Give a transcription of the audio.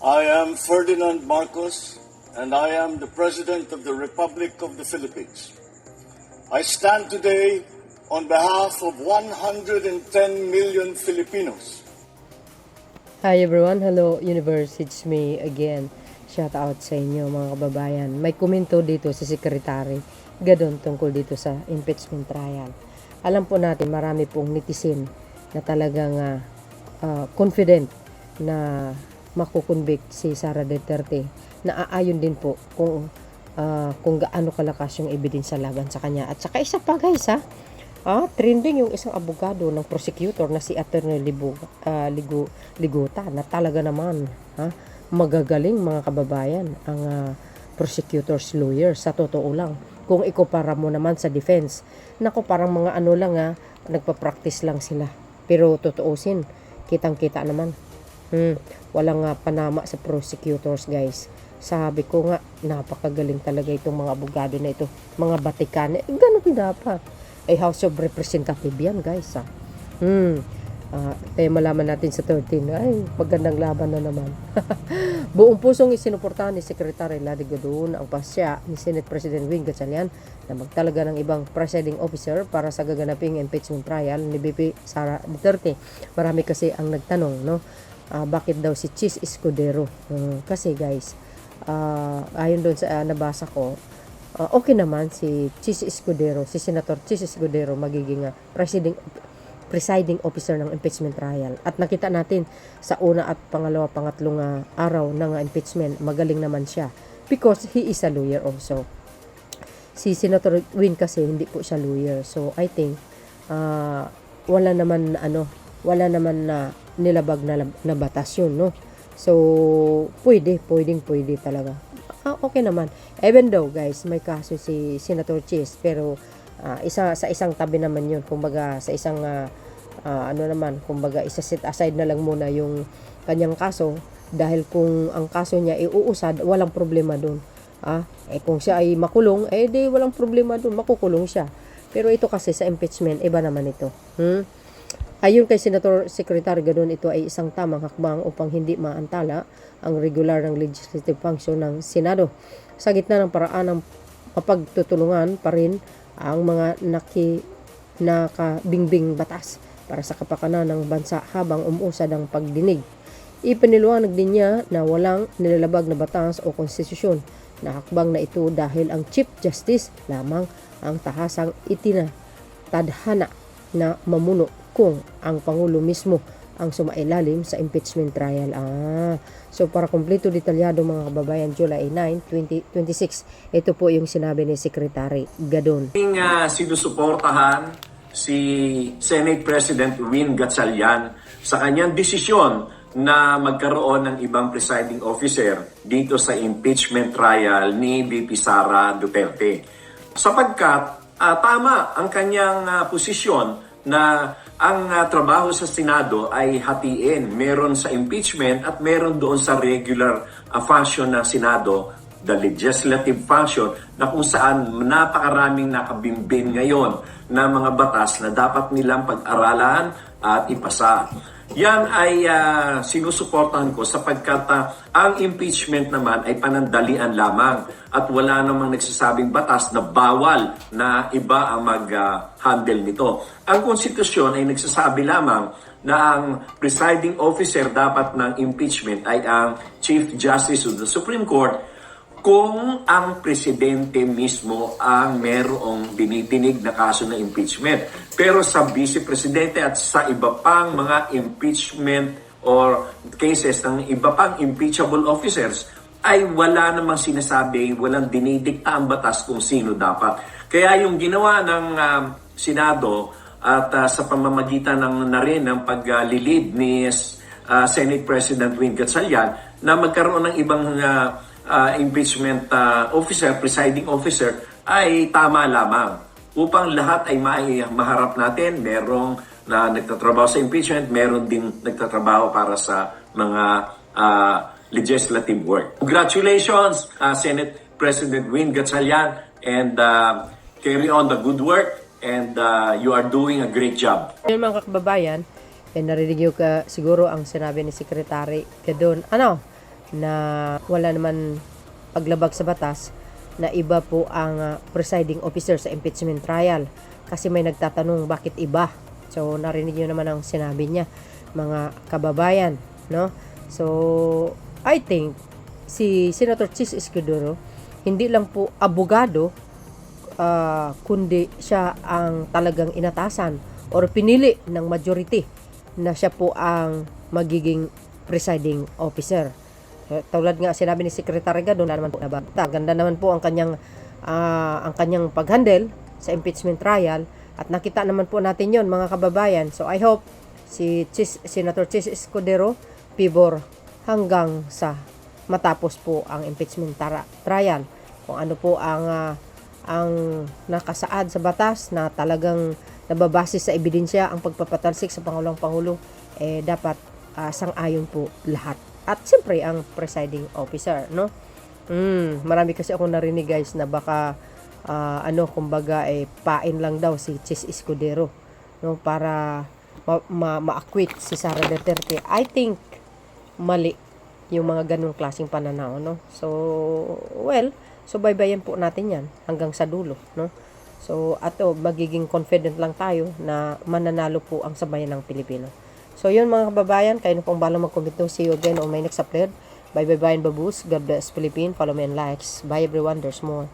I am Ferdinand Marcos, and I am the President of the Republic of the Philippines. I stand today on behalf of 110 million Filipinos. Hi everyone, hello universe, it's me again. Shout out sa inyo mga kababayan. May komento dito si Secretary Gadon tungkol dito sa impeachment trial. Alam po natin marami pong netizen na talagang confident na makukonvict si Sara Duterte, na aayon din po kung gaano kalakas yung ebidensya laban sa kanya. At saka isa pa guys trending yung isang abogado ng prosecutor na si Attorney Liguta, na talaga naman magagaling mga kababayan ang prosecutor's lawyer sa totoo lang. Kung ikumpara mo naman sa defense, nako parang mga ano lang nagpa-practice lang sila. Pero totoosin, kitang-kita naman. Walang panama sa prosecutors guys. Sabi ko nga, napakagaling talaga itong mga abogado na ito. Mga Batikan, ganun dapat. House of Representative yan guys. Kaya malaman natin sa 13, ay magandang laban na naman. Buong pusong isinuportahan ni Secretary Lady Gadon ang pasya ni Senate President Win Gatchalian na magtalaga ng ibang presiding officer para sa gaganaping impeachment trial ni VP Sara Duterte. Marami kasi ang nagtanong, no? Bakit daw si Chis Escudero? Kasi guys, ayon doon sa nabasa ko, okay naman si Chis Escudero, si Senator Chis Escudero magiging presiding officer ng impeachment trial. At nakita natin sa una at pangatlong araw ng impeachment, magaling naman siya because he is a lawyer also. Si Senator Win kasi hindi po siya lawyer. So I think wala naman na nilabag na batas yun, no? So pwedeng talaga. Okay naman. Even though guys, may kaso si Senator Chis, pero sa isang tabi naman yun, kumbaga sa isang kumbaga isa-set aside na lang muna yung kanyang kaso, dahil kung ang kaso niya iuusad, walang problema doon. Kung siya ay makulong, di walang problema doon, makukulong siya. Pero ito kasi sa impeachment, iba naman ito. Ayon kay Senator Secretary Gadon, ito ay isang tamang hakbang upang hindi maantala ang regular ng legislative function ng Senado. Sa gitna ng paraan ng mapagtutulungan pa rin ang mga nakabingbing batas para sa kapakanan ng bansa habang umuusad ang pagdinig. Ipiniliwanag din niya na walang nilalabag na batas o konstitusyon na hakbang na ito dahil ang Chief Justice lamang ang tahasang itinatadhana na mamuno kung ang Pangulo mismo ang sumailalim sa impeachment trial. So para kumpleto detalyado mga kababayan, July 9, 2026, ito po yung sinabi ni Secretary Gadon. Sinusuportahan si Senate President Win Gatchalian sa kanyang desisyon na magkaroon ng ibang presiding officer dito sa impeachment trial ni VP Sara Duterte. Sapagkat tama ang kanyang posisyon na ang trabaho sa Senado ay hatiin. Meron sa impeachment at meron doon sa regular function ng Senado, the legislative function, na kung saan napakaraming nakabimbing ngayon na mga batas na dapat nilang pag-aralan at ipasa. Yan ay sinusuportahan ko sapagkat ang impeachment naman ay panandalian lamang at wala namang nagsasabing batas na bawal na iba ang mag-handle nito. Ang konstitusyon ay nagsasabi lamang na ang presiding officer dapat ng impeachment ay ang Chief Justice of the Supreme Court kung ang presidente mismo ang merong dinidinig na kaso ng impeachment. Pero sa vice-presidente at sa iba pang mga impeachment or cases ng iba pang impeachable officers, ay wala namang sinasabi, walang dinidikta ang batas kung sino dapat. Kaya yung ginawa ng Senado at sa pamamagitan ng paglilid ni Senate President Win Gatchalian na magkaroon ng ibang impeachment officer, presiding officer, ay tama lamang upang lahat ay maharap natin. Merong na nagtatrabaho sa impeachment, meron din nagtatrabaho para sa mga legislative work. Congratulations, Senate President Win Gatchalian, and carry on the good work, and you are doing a great job. Mga kababayan, narinig nyo siguro ang sinabi ni Secretary Gadon. na wala naman paglabag sa batas na iba po ang presiding officer sa impeachment trial. Kasi may nagtatanong bakit iba. So narinig niyo naman ang sinabi niya, mga kababayan, no? So I think si Senator Chis Escudero hindi lang po abogado, kundi siya ang talagang inatasan or pinili ng majority na siya po ang magiging presiding officer. Tulad nga sinabi ni Secretary Gado, na naman po nabata. Ganda naman po ang kanyang paghandle sa impeachment trial at nakita naman po natin yon, mga kababayan. So I hope si Senator Chis Escudero pibor hanggang sa matapos po ang impeachment trial. Kung ano po ang nakasaad sa batas na talagang nababase sa ebidensya ang pagpapatalsik sa Pangulo, dapat sang-ayon po lahat. At siyempre ang presiding officer, no? Marami kasi ako narinig, guys, na baka kumbaga pain lang daw si Chis Escudero, no, para ma-acquit si Sara Duterte. I think mali yung mga ganung klaseng pananaw, no? So, baybayan po natin yan hanggang sa dulo, no? So, magiging confident lang tayo na mananalo po ang sabayan ng Pilipino. So, yun mga kababayan, kayo na pong balang mag-comment. See you again on my next upload. Bye bye, Bayan Babus. God bless Philippines. Follow me and likes. Bye everyone. There's more.